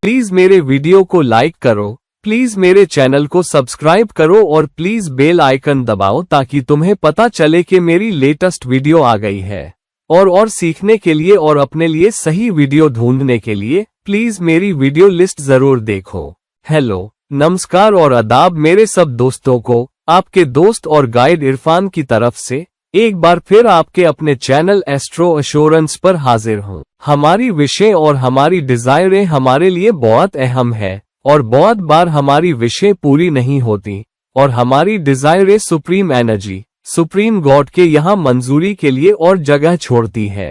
Please मेरे video को like करो, प्लीज मेरे चैनल को सब्सक्राइब करो और प्लीज बेल आइकन दबाओ ताकि तुम्हें पता चले कि मेरी लेटेस्ट वीडियो आ गई है। और सीखने के लिए और अपने लिए सही वीडियो ढूंढने के लिए प्लीज मेरी वीडियो लिस्ट जरूर देखो। हेलो, नमस्कार और आदाब मेरे सब दोस्तों को। आपके दोस्त और गाइड इरफान की तरफ से एक बार फिर आपके अपने चैनल एस्ट्रो एश्योरेंस पर हाजिर हूँ। हमारी विषय और हमारी डिजायरें हमारे लिए बहुत अहम है और बहुत बार हमारी विषय पूरी नहीं होती और हमारी डिजायरें सुप्रीम एनर्जी, सुप्रीम गॉड के यहाँ मंजूरी के लिए और जगह छोड़ती है।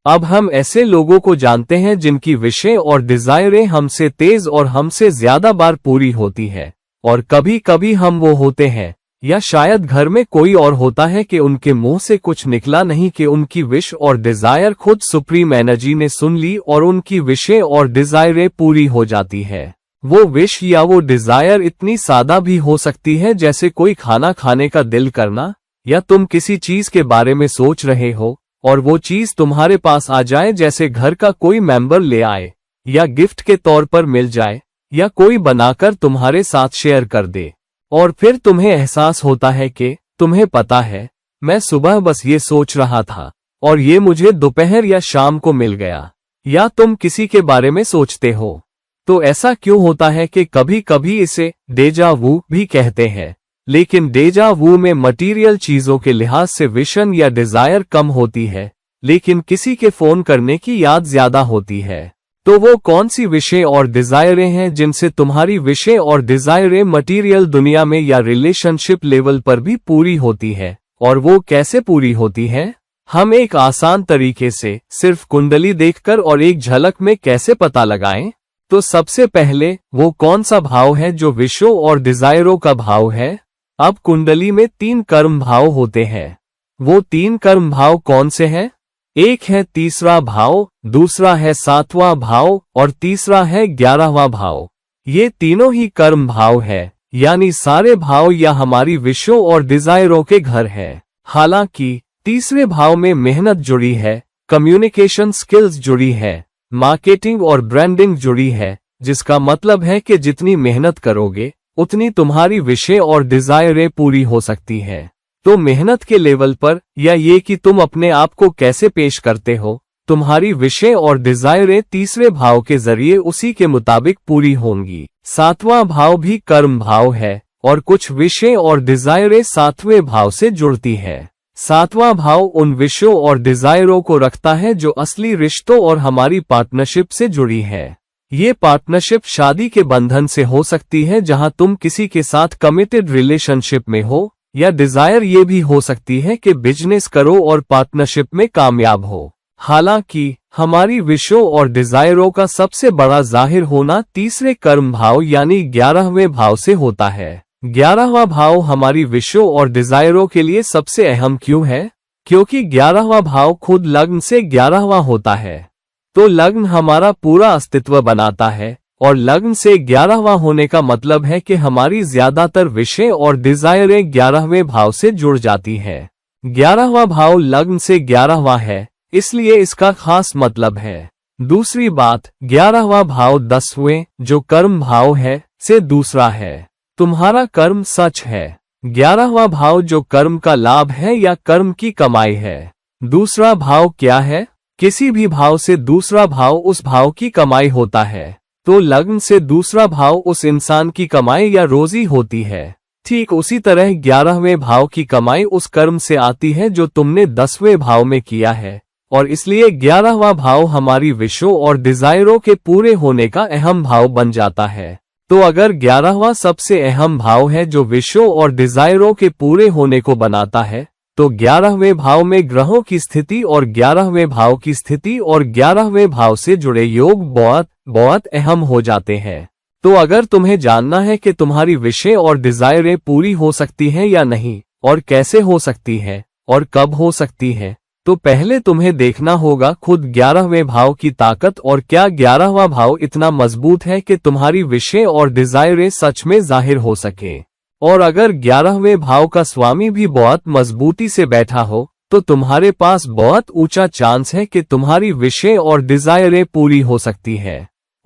अब हम ऐसे लोगों को जानते हैं जिनकी विषय और डिजायरें हमसे तेज और हमसे ज्यादा बार पूरी होती है, और कभी कभी हम वो होते हैं या शायद घर में कोई और होता है कि उनके मुंह से कुछ निकला नहीं कि उनकी विश और डिजायर खुद सुप्रीम एनर्जी ने सुन ली और उनकी विषय और डिजायरें पूरी हो जाती है। वो विश या वो डिजायर इतनी सादा भी हो सकती है जैसे कोई खाना खाने का दिल करना, या तुम किसी चीज के बारे में सोच रहे हो और वो चीज तुम्हारे पास आ जाए, जैसे घर का कोई मेंबर ले आए या गिफ्ट के तौर पर मिल जाए या कोई बनाकर तुम्हारे साथ शेयर कर दे, और फिर तुम्हें एहसास होता है कि तुम्हें पता है, मैं सुबह बस ये सोच रहा था और ये मुझे दोपहर या शाम को मिल गया। या तुम किसी के बारे में सोचते हो। तो ऐसा क्यों होता है कि कभी कभी इसे डेजा वू भी कहते हैं, लेकिन डेजा वू में मटीरियल चीजों के लिहाज से विशन या डिजायर कम होती है, लेकिन किसी के फोन करने की याद ज्यादा होती है। तो वो कौन सी विषय और डिजायरें हैं जिनसे तुम्हारी विषय और डिजायरें मटीरियल दुनिया में या रिलेशनशिप लेवल पर भी पूरी होती है, और वो कैसे पूरी होती है? हम एक आसान तरीके से सिर्फ कुंडली देखकर और एक झलक में कैसे पता लगाएं? तो सबसे पहले वो कौन सा भाव है जो विषयों और डिजायरों का भाव है? अब कुंडली में 3 कर्म भाव होते हैं। वो 3 कर्म भाव कौन से हैं? एक है तीसरा भाव, दूसरा है 7वां भाव और तीसरा है 11वां भाव। ये तीनों ही कर्म भाव है, यानी सारे भाव या हमारी विषयों और डिजायरों के घर है। हालांकि तीसरे भाव में मेहनत जुड़ी है, कम्युनिकेशन स्किल्स जुड़ी है, मार्केटिंग और ब्रांडिंग जुड़ी है, जिसका मतलब है कि जितनी मेहनत करोगे उतनी तुम्हारी विषय और डिजायरें पूरी हो सकती है। तो मेहनत के लेवल पर, या ये कि तुम अपने आप को कैसे पेश करते हो, तुम्हारी विषय और डिजायरें तीसरे भाव के जरिए उसी के मुताबिक पूरी होंगी। 7वां भाव भी कर्म भाव है और कुछ विषय और डिजायरें 7वें भाव से जुड़ती है। 7वां भाव उन विषयों और डिजायरों को रखता है जो असली रिश्तों और हमारी पार्टनरशिप से जुड़ी है। ये पार्टनरशिप शादी के बंधन से हो सकती है जहां तुम किसी के साथ कमिटेड रिलेशनशिप में हो, या डिजायर ये भी हो सकती है कि बिजनेस करो और पार्टनरशिप में कामयाब हो। हालांकि हमारी विषयों और डिजायरों का सबसे बड़ा जाहिर होना तीसरे कर्म भाव यानी 11वें भाव से होता है। 11वां भाव हमारी विषयों और डिजायरों के लिए सबसे अहम क्यों है? क्योंकि 11वां भाव खुद लग्न से 11वां होता है। तो लग्न हमारा पूरा अस्तित्व बनाता है, और लग्न से 11वां होने का मतलब है कि हमारी ज्यादातर विषय और डिजायरें 11वें भाव से जुड़ जाती है। 11वां भाव लग्न से 11वां है, इसलिए इसका खास मतलब है। दूसरी बात, 11वां भाव 10वें जो कर्म भाव है से दूसरा है। तुम्हारा कर्म सच है। 11वां भाव जो कर्म का लाभ है या कर्म की कमाई है। दूसरा भाव क्या है? किसी भी भाव से दूसरा भाव उस भाव की कमाई होता है। तो लग्न से दूसरा भाव उस इंसान की कमाई या रोजी होती है। ठीक उसी तरह 11वें भाव की कमाई उस कर्म से आती है जो तुमने 10वें भाव में किया है, और इसलिए 11वां भाव हमारी विषयों और डिजायरों के पूरे होने का अहम भाव बन जाता है। तो अगर 11वां सबसे अहम भाव है जो विषयों और डिजायरों के पूरे होने को बनाता है, तो 11वें भाव में ग्रहों की स्थिति और 11वें भाव की स्थिति और 11वें भाव से जुड़े योग बहुत बहुत अहम हो जाते हैं। तो अगर तुम्हें जानना है कि तुम्हारी विषय और डिजायरें पूरी हो सकती हैं या नहीं, और कैसे हो सकती है और कब हो सकती है, तो पहले तुम्हें देखना होगा खुद 11वें भाव की ताकत, और क्या 11वां भाव इतना मजबूत है कि तुम्हारी विषय और डिजायरें सच में जाहिर हो सके। और अगर 11वें भाव का स्वामी भी बहुत मजबूती से बैठा हो, तो तुम्हारे पास बहुत ऊंचा चांस है कि तुम्हारी विषय और डिजायरें पूरी हो सकती है।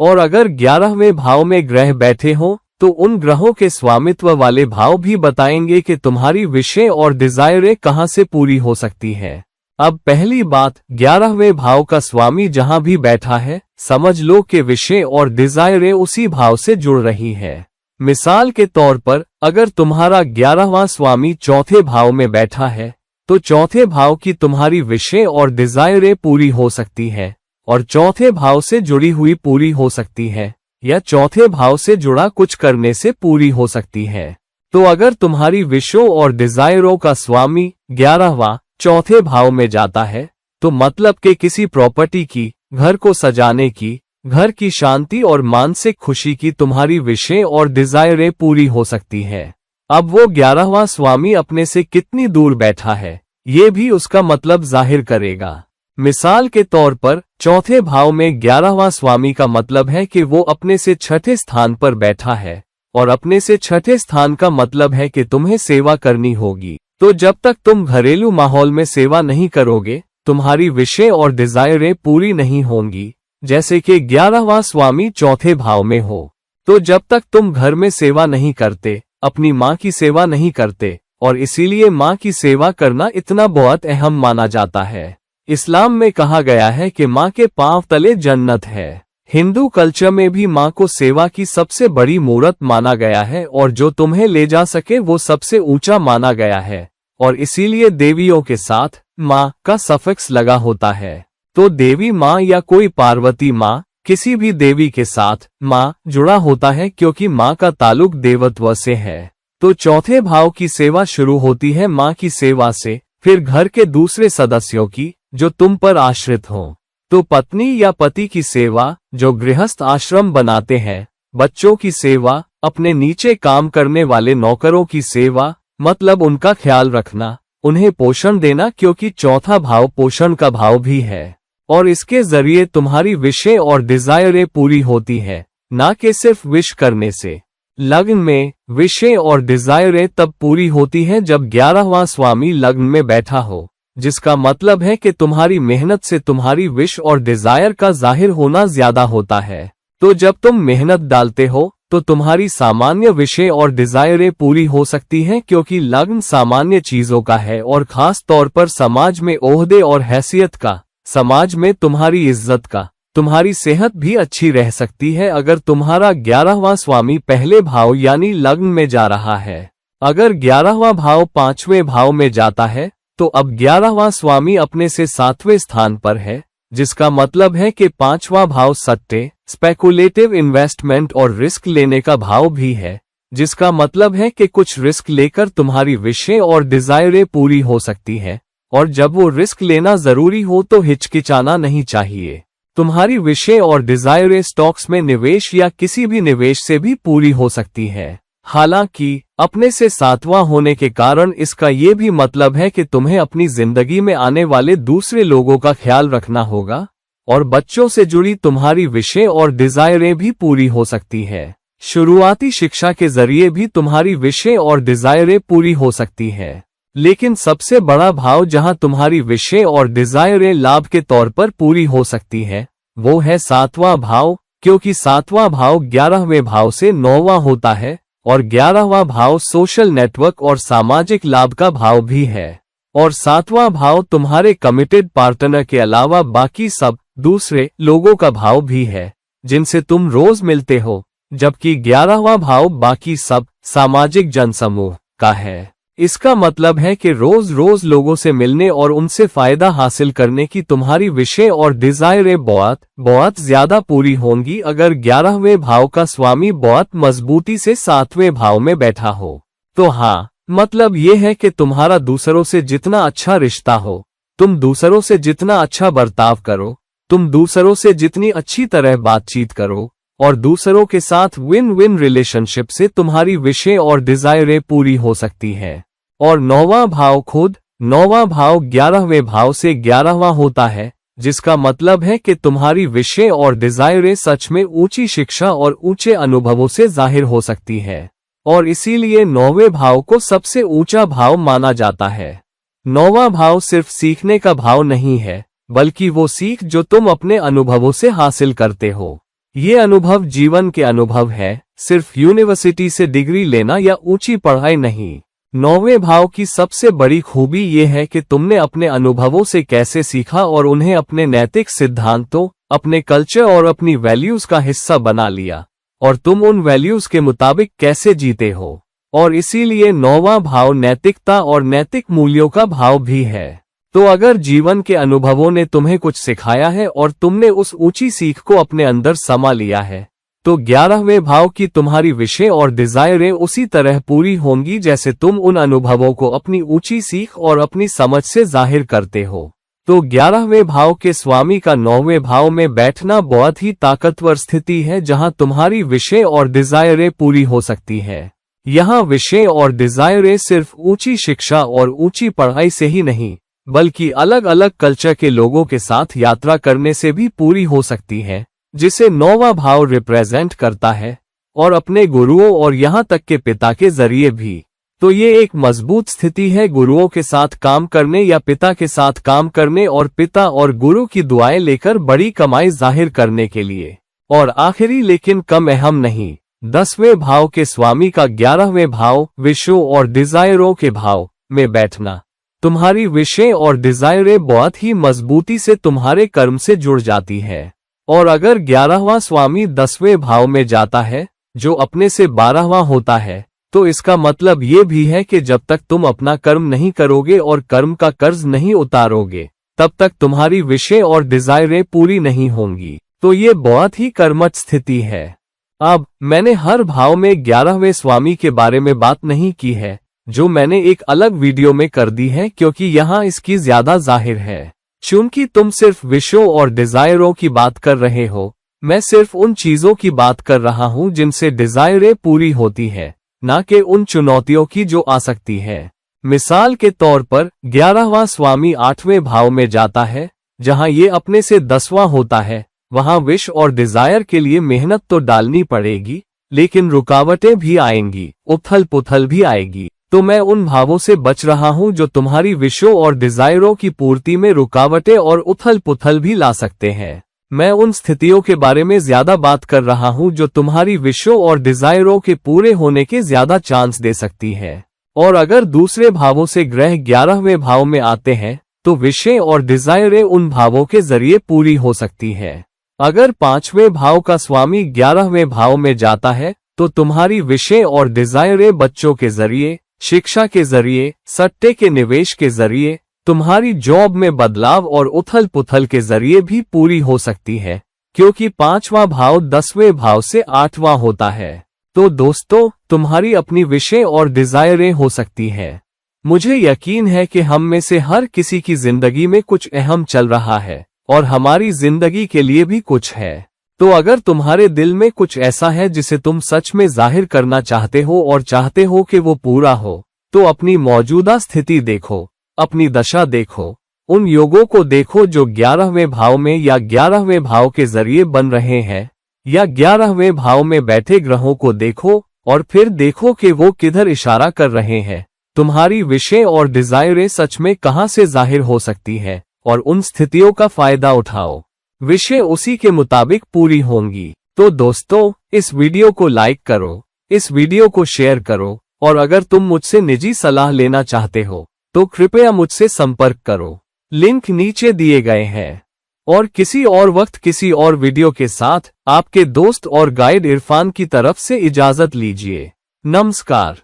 और अगर 11वें भाव में ग्रह बैठे हों तो उन ग्रहों के स्वामित्व वाले भाव भी बताएंगे कि तुम्हारी विषय और डिजायरें कहां से पूरी हो सकती हैं। अब पहली बात, 11वें भाव का स्वामी जहां भी बैठा है, समझ लो कि विषय और डिजायरें उसी भाव से जुड़ रही हैं। मिसाल के तौर पर अगर तुम्हारा 11वां स्वामी चौथे भाव में बैठा है तो चौथे भाव की तुम्हारी विषय और डिजायरें पूरी हो सकती है और चौथे भाव से जुड़ी हुई पूरी हो सकती है या चौथे भाव से जुड़ा कुछ करने से पूरी हो सकती है। तो अगर तुम्हारी विषयों और डिजायरों का स्वामी 11वां चौथे भाव में जाता है तो मतलब कि किसी प्रॉपर्टी की, घर को सजाने की, घर की शांति और मानसिक खुशी की तुम्हारी विषय और डिजायरें पूरी हो सकती है। अब वो 11वां स्वामी अपने से कितनी दूर बैठा है ये भी उसका मतलब जाहिर करेगा। मिसाल के तौर पर चौथे भाव में 11वां स्वामी का मतलब है कि वो अपने से छठे स्थान पर बैठा है और अपने से छठे स्थान का मतलब है कि तुम्हें सेवा करनी होगी। तो जब तक तुम घरेलू माहौल में सेवा नहीं करोगे तुम्हारी विषय और डिजायरें पूरी नहीं होंगी। जैसे कि 11वां स्वामी चौथे भाव में हो तो जब तक तुम घर में सेवा नहीं करते, अपनी माँ की सेवा नहीं करते, और इसीलिए माँ की सेवा करना इतना बहुत अहम माना जाता है। इस्लाम में कहा गया है कि माँ के पांव तले जन्नत है। हिंदू कल्चर में भी माँ को सेवा की सबसे बड़ी मूरत माना गया है और जो तुम्हें ले जा सके वो सबसे ऊंचा माना गया है और इसीलिए देवियों के साथ माँ का सफिक्स लगा होता है। तो देवी माँ या कोई पार्वती माँ, किसी भी देवी के साथ माँ जुड़ा होता है क्योंकि माँ का ताल्लुक देवत्व से है। तो चौथे भाव की सेवा शुरू होती है माँ की सेवा से, फिर घर के दूसरे सदस्यों की जो तुम पर आश्रित हो, तो पत्नी या पति की सेवा जो गृहस्थ आश्रम बनाते हैं, बच्चों की सेवा, अपने नीचे काम करने वाले नौकरों की सेवा, मतलब उनका ख्याल रखना, उन्हें पोषण देना क्योंकि चौथा भाव पोषण का भाव भी है और इसके जरिए तुम्हारी विषय और डिजायरें पूरी होती है, ना कि सिर्फ विश करने से। लग्न में विषय और डिजायरें तब पूरी होती हैं जब 11वां स्वामी लग्न में बैठा हो, जिसका मतलब है कि तुम्हारी मेहनत से तुम्हारी विश और डिजायर का जाहिर होना ज्यादा होता है। तो जब तुम मेहनत डालते हो तो तुम्हारी सामान्य विषय और डिजायरें पूरी हो सकती हैं क्योंकि लग्न सामान्य चीजों का है और खास तौर पर समाज में ओहदे और हैसियत का, समाज में तुम्हारी इज्जत का। तुम्हारी सेहत भी अच्छी रह सकती है अगर तुम्हारा 11वां स्वामी पहले भाव यानी लग्न में जा रहा है। अगर 11वां भाव 5वें भाव में जाता है तो अब 11वां स्वामी अपने से 7वें स्थान पर है, जिसका मतलब है कि 5वां भाव सट्टे, स्पेकुलेटिव इन्वेस्टमेंट और रिस्क लेने का भाव भी है, जिसका मतलब है कि कुछ रिस्क लेकर तुम्हारी विषय और डिजायरें पूरी हो सकती है और जब वो रिस्क लेना जरूरी हो तो हिचकिचाना नहीं चाहिए। तुम्हारी विषय और डिजायरें स्टॉक्स में निवेश या किसी भी निवेश से भी पूरी हो सकती है। हालांकि अपने से 7वां होने के कारण इसका ये भी मतलब है कि तुम्हें अपनी जिंदगी में आने वाले दूसरे लोगों का ख्याल रखना होगा और बच्चों से जुड़ी तुम्हारी विषय और डिजायरें भी पूरी हो सकती है। शुरुआती शिक्षा के जरिए भी तुम्हारी विषय और डिजायरें पूरी हो सकती है, लेकिन सबसे बड़ा भाव जहां तुम्हारी विषय और डिजायरें लाभ के तौर पर पूरी हो सकती है वो है 7वां भाव, क्योंकि 7वां भाव 11वें भाव से 9वां होता है और 11वां भाव सोशल नेटवर्क और सामाजिक लाभ का भाव भी है और 7वां भाव तुम्हारे कमिटेड पार्टनर के अलावा बाकी सब दूसरे लोगों का भाव भी है जिनसे तुम रोज मिलते हो, जबकि 11वां भाव बाकी सब सामाजिक जनसमूह का है। इसका मतलब है कि रोज रोज लोगों से मिलने और उनसे फायदा हासिल करने की तुम्हारी विषय और डिजायरें बहुत ज्यादा पूरी होंगी अगर 11वें भाव का स्वामी बहुत मजबूती से 7वें भाव में बैठा हो। तो हाँ, मतलब ये है कि तुम्हारा दूसरों से जितना अच्छा रिश्ता हो, तुम दूसरों से जितना अच्छा बर्ताव करो, तुम दूसरों से जितनी अच्छी तरह बातचीत करो और दूसरों के साथ विन विन रिलेशनशिप से तुम्हारी विषय और डिजायरें पूरी हो सकती है। और 9वां भाव खुद 9वां भाव 11वें भाव से 11वां होता है, जिसका मतलब है कि तुम्हारी विषय और डिजायरें सच में ऊंची शिक्षा और ऊंचे अनुभवों से जाहिर हो सकती है और इसीलिए 9वें भाव को सबसे ऊंचा भाव माना जाता है। 9वां भाव सिर्फ सीखने का भाव नहीं है, बल्कि वो सीख जो तुम अपने अनुभवों से हासिल करते हो। ये अनुभव जीवन के अनुभव है, सिर्फ यूनिवर्सिटी से डिग्री लेना या ऊंची पढ़ाई नहीं। 9वें भाव की सबसे बड़ी खूबी ये है कि तुमने अपने अनुभवों से कैसे सीखा और उन्हें अपने नैतिक सिद्धांतों, अपने कल्चर और अपनी वैल्यूज का हिस्सा बना लिया, और तुम उन वैल्यूज के मुताबिक कैसे जीते हो। और इसीलिए 9वां भाव नैतिकता और नैतिक मूल्यों का भाव भी है। तो अगर जीवन के अनुभवों ने तुम्हें कुछ सिखाया है और तुमने उस ऊंची सीख को अपने अंदर समा लिया है, तो 11वें भाव की तुम्हारी विषय और डिजायरें उसी तरह पूरी होंगी जैसे तुम उन अनुभवों को अपनी ऊंची सीख और अपनी समझ से जाहिर करते हो। तो 11वें भाव के स्वामी का 9वें भाव में बैठना बहुत ही ताकतवर स्थिति है, जहां तुम्हारी विषय और डिजायरें पूरी हो सकती है। यहाँ विषय और डिजायरें सिर्फ ऊंची शिक्षा और ऊंची पढ़ाई से ही नहीं, बल्कि अलग अलग कल्चर के लोगों के साथ यात्रा करने से भी पूरी हो सकती है, जिसे 9वां भाव रिप्रेजेंट करता है, और अपने गुरुओं और यहाँ तक के पिता के जरिए भी। तो ये एक मजबूत स्थिति है गुरुओं के साथ काम करने या पिता के साथ काम करने और पिता और गुरु की दुआएं लेकर बड़ी कमाई जाहिर करने के लिए। और आखिरी लेकिन कम अहम नहीं, 10वें भाव के स्वामी का 11वें भाव विषयों और डिजायरों के भाव में बैठना। तुम्हारी विषय और डिजायरें बहुत ही मजबूती से तुम्हारे कर्म से जुड़ जाती है। और अगर 11वां स्वामी 10वें भाव में जाता है, जो अपने से 12वां होता है, तो इसका मतलब ये भी है कि जब तक तुम अपना कर्म नहीं करोगे और कर्म का कर्ज नहीं उतारोगे, तब तक तुम्हारी विषय और डिजायरें पूरी नहीं होंगी। तो ये बहुत ही कर्मठ स्थिति है। अब मैंने हर भाव में 11वें स्वामी के बारे में बात नहीं की है, जो मैंने एक अलग वीडियो में कर दी है, क्योंकि यहाँ इसकी ज्यादा जाहिर है। चूंकि तुम सिर्फ विषयों और डिजायरों की बात कर रहे हो, मैं सिर्फ उन चीजों की बात कर रहा हूँ जिनसे डिजायरें पूरी होती है, ना कि उन चुनौतियों की जो आ सकती है। मिसाल के तौर पर 11वां स्वामी 8वें भाव में जाता है, जहां ये अपने से 10वां होता है। वहां विश और डिजायर के लिए मेहनत तो डालनी पड़ेगी, लेकिन रुकावटें भी आएंगी, उथल पुथल भी आएगी। तो मैं उन भावों से बच रहा हूं जो तुम्हारी विशों और डिजायरों की पूर्ति में रुकावटें और उथल पुथल भी ला सकते हैं। मैं उन स्थितियों के बारे में ज्यादा बात कर रहा हूं जो तुम्हारी विशों और डिजायरों के पूरे होने के ज्यादा चांस दे सकती है। और अगर दूसरे भावों से ग्रह 11वें भाव में आते हैं, तो विषय और डिजायरें उन भावों के जरिए पूरी हो सकती है। अगर 5वें भाव का स्वामी 11वें भाव में जाता है, तो तुम्हारी विषय और डिजायरें बच्चों के जरिए, शिक्षा के जरिए, सट्टे के निवेश के जरिए, तुम्हारी जॉब में बदलाव और उथल पुथल के जरिए भी पूरी हो सकती है, क्योंकि 5वां भाव 10वें भाव से 8वां होता है। तो दोस्तों, तुम्हारी अपनी विषय और डिजायरें हो सकती है। मुझे यकीन है कि हम में से हर किसी की जिंदगी में कुछ अहम चल रहा है, और हमारी जिंदगी के लिए भी कुछ है। तो अगर तुम्हारे दिल में कुछ ऐसा है जिसे तुम सच में जाहिर करना चाहते हो और चाहते हो कि वो पूरा हो, तो अपनी मौजूदा स्थिति देखो, अपनी दशा देखो, उन योगों को देखो जो 11वें भाव में या 11वें भाव के जरिए बन रहे हैं, या 11वें भाव में बैठे ग्रहों को देखो, और फिर देखो कि वो किधर इशारा कर रहे हैं। तुम्हारी विषय और डिजायरें सच में कहां से जाहिर हो सकती है, और उन स्थितियों का फायदा उठाओ। विषय उसी के मुताबिक पूरी होंगी। तो दोस्तों, इस वीडियो को लाइक करो, इस वीडियो को शेयर करो, और अगर तुम मुझसे निजी सलाह लेना चाहते हो, तो कृपया मुझसे संपर्क करो। लिंक नीचे दिए गए हैं। और किसी और वक्त किसी और वीडियो के साथ आपके दोस्त और गाइड इरफान की तरफ से इजाजत लीजिए। नमस्कार।